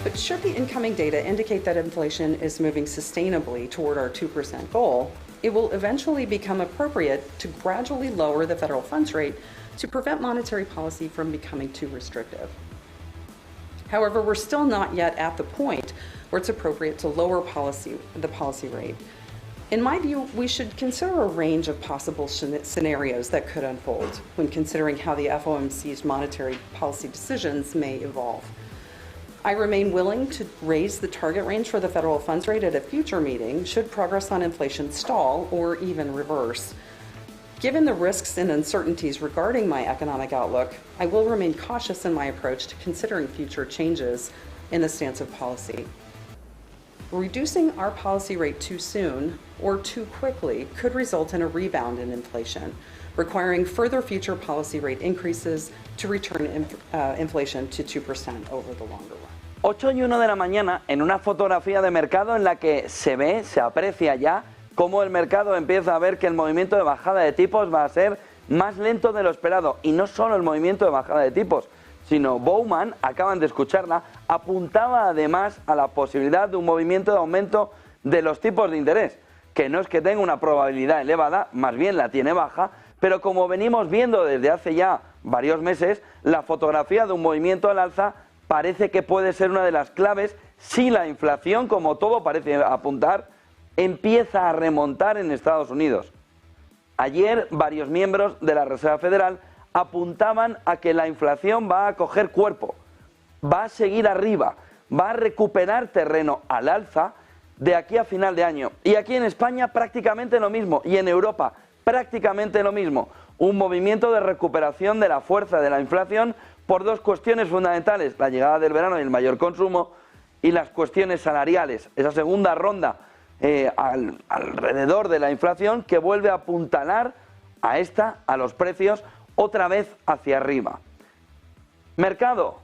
But should the incoming data indicate that inflation is moving sustainably toward our 2% goal, it will eventually become appropriate to gradually lower the federal funds rate to prevent monetary policy from becoming too restrictive. However, we're still not yet at the point where it's appropriate to lower the policy rate. In my view, we should consider a range of possible scenarios that could unfold when considering how the FOMC's monetary policy decisions may evolve. I remain willing to raise the target range for the federal funds rate at a future meeting should progress on inflation stall or even reverse. Given the risks and uncertainties regarding my economic outlook, I will remain cautious in my approach to considering future changes in the stance of policy. Reducing our policy rate too soon or too quickly could result in a rebound in inflation, requiring further future policy rate increases to return inflation to 2% over the longer run. 8:01 de la mañana, en una fotografía de mercado en la que se aprecia ya cómo el mercado empieza a ver que el movimiento de bajada de tipos va a ser más lento de lo esperado. Y no solo el movimiento de bajada de tipos, sino Bowman, acaban de escucharla, apuntaba además a la posibilidad de un movimiento de aumento de los tipos de interés, que no es que tenga una probabilidad elevada, más bien la tiene baja, pero como venimos viendo desde hace ya varios meses, la fotografía de un movimiento al alza parece que puede ser una de las claves si la inflación, como todo parece apuntar, empieza a remontar en Estados Unidos. Ayer varios miembros de la Reserva Federal apuntaban a que la inflación va a coger cuerpo, va a seguir arriba, va a recuperar terreno al alza de aquí a final de año. Y aquí en España prácticamente lo mismo, y en Europa prácticamente lo mismo. Un movimiento de recuperación de la fuerza de la inflación por dos cuestiones fundamentales: la llegada del verano y el mayor consumo, y las cuestiones salariales, esa segunda ronda alrededor de la inflación que vuelve a apuntalar a los precios otra vez hacia arriba. Mercado,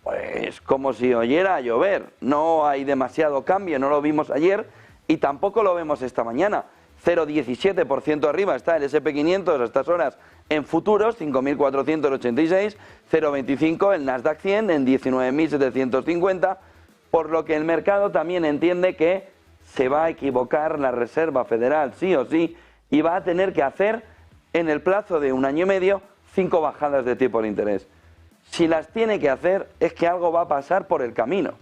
pues como si oyera a llover, no hay demasiado cambio, no lo vimos ayer y tampoco lo vemos esta mañana. 0,17% arriba está el S&P 500 a estas horas en futuros, 5.486, 0,25 el Nasdaq 100 en 19.750, por lo que el mercado también entiende que se va a equivocar la Reserva Federal sí o sí y va a tener que hacer en el plazo de un año y medio 5 bajadas de tipo de interés. Si las tiene que hacer es que algo va a pasar por el camino.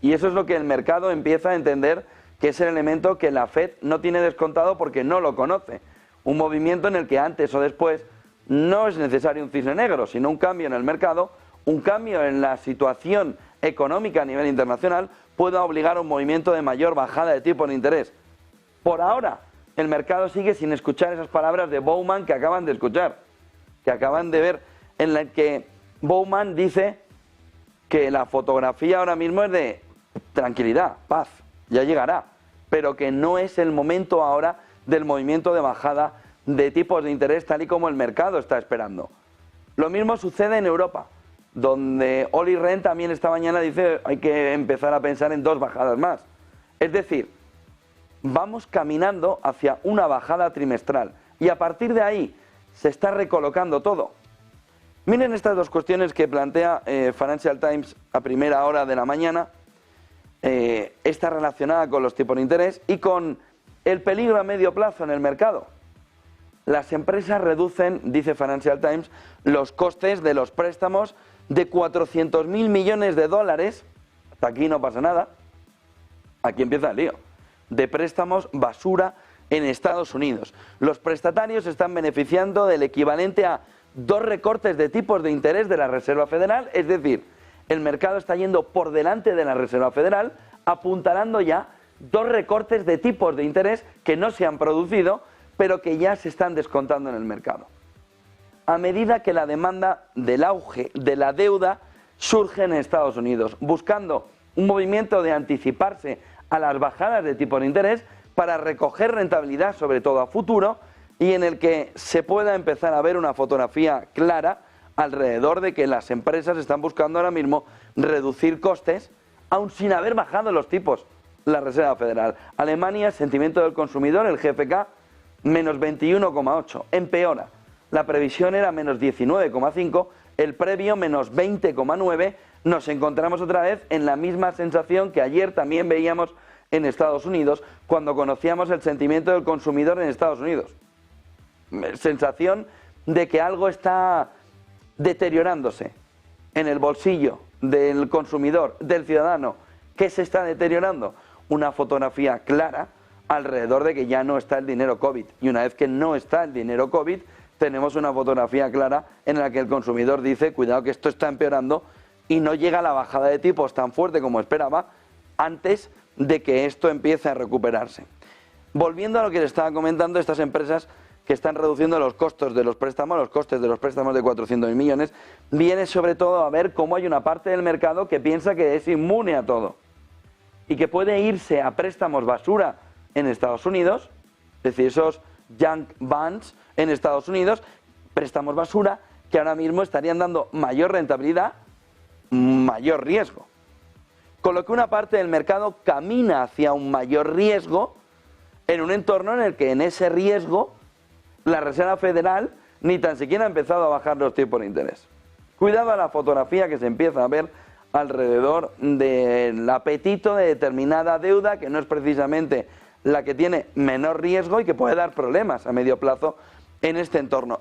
Y eso es lo que el mercado empieza a entender, que es el elemento que la Fed no tiene descontado porque no lo conoce. Un movimiento en el que antes o después no es necesario un cisne negro, sino un cambio en el mercado, un cambio en la situación económica a nivel internacional pueda obligar a un movimiento de mayor bajada de tipo de interés. Por ahora, el mercado sigue sin escuchar esas palabras de Bowman que acaban de escuchar, que acaban de ver, en la que Bowman dice que la fotografía ahora mismo es de tranquilidad, paz, ya llegará, pero que no es el momento ahora del movimiento de bajada de tipos de interés tal y como el mercado está esperando. Lo mismo sucede en Europa, donde Olli Rehn también esta mañana dice hay que empezar a pensar en 2 bajadas más. Es decir, vamos caminando hacia una bajada trimestral y a partir de ahí se está recolocando todo. Miren estas dos cuestiones que plantea Financial Times a primera hora de la mañana. Está relacionada con los tipos de interés y con el peligro a medio plazo en el mercado. Las empresas reducen, dice Financial Times, los costes de los préstamos de 400.000 millones de dólares, hasta aquí no pasa nada, aquí empieza el lío, de préstamos basura en Estados Unidos. Los prestatarios se están beneficiando del equivalente a 2 recortes de tipos de interés de la Reserva Federal, es decir, el mercado está yendo por delante de la Reserva Federal, apuntalando ya 2 recortes de tipos de interés que no se han producido, pero que ya se están descontando en el mercado. A medida que la demanda del auge de la deuda surge en Estados Unidos, buscando un movimiento de anticiparse a las bajadas de tipos de interés para recoger rentabilidad, sobre todo a futuro, y en el que se pueda empezar a ver una fotografía clara alrededor de que las empresas están buscando ahora mismo reducir costes, aun sin haber bajado los tipos la Reserva Federal. Alemania, sentimiento del consumidor, el GfK, menos 21,8, empeora. La previsión era menos 19,5, el previo menos 20,9, nos encontramos otra vez en la misma sensación que ayer también veíamos en Estados Unidos cuando conocíamos el sentimiento del consumidor en Estados Unidos. Sensación de que algo está deteriorándose en el bolsillo del consumidor, del ciudadano. ¿Qué se está deteriorando? Una fotografía clara alrededor de que ya no está el dinero COVID. Y una vez que no está el dinero COVID, tenemos una fotografía clara en la que el consumidor dice, cuidado que esto está empeorando, y no llega la bajada de tipos tan fuerte como esperaba antes de que esto empiece a recuperarse. Volviendo a lo que les estaba comentando, estas empresas que están reduciendo los costos de los préstamos, los costes de los préstamos de 400.000 millones, viene sobre todo a ver cómo hay una parte del mercado que piensa que es inmune a todo y que puede irse a préstamos basura en Estados Unidos, es decir, esos junk bonds en Estados Unidos, préstamos basura que ahora mismo estarían dando mayor rentabilidad, mayor riesgo. Con lo que una parte del mercado camina hacia un mayor riesgo en un entorno en el que en ese riesgo la Reserva Federal ni tan siquiera ha empezado a bajar los tipos de interés. Cuidado a la fotografía que se empieza a ver alrededor del apetito de determinada deuda que no es precisamente la que tiene menor riesgo y que puede dar problemas a medio plazo en este entorno.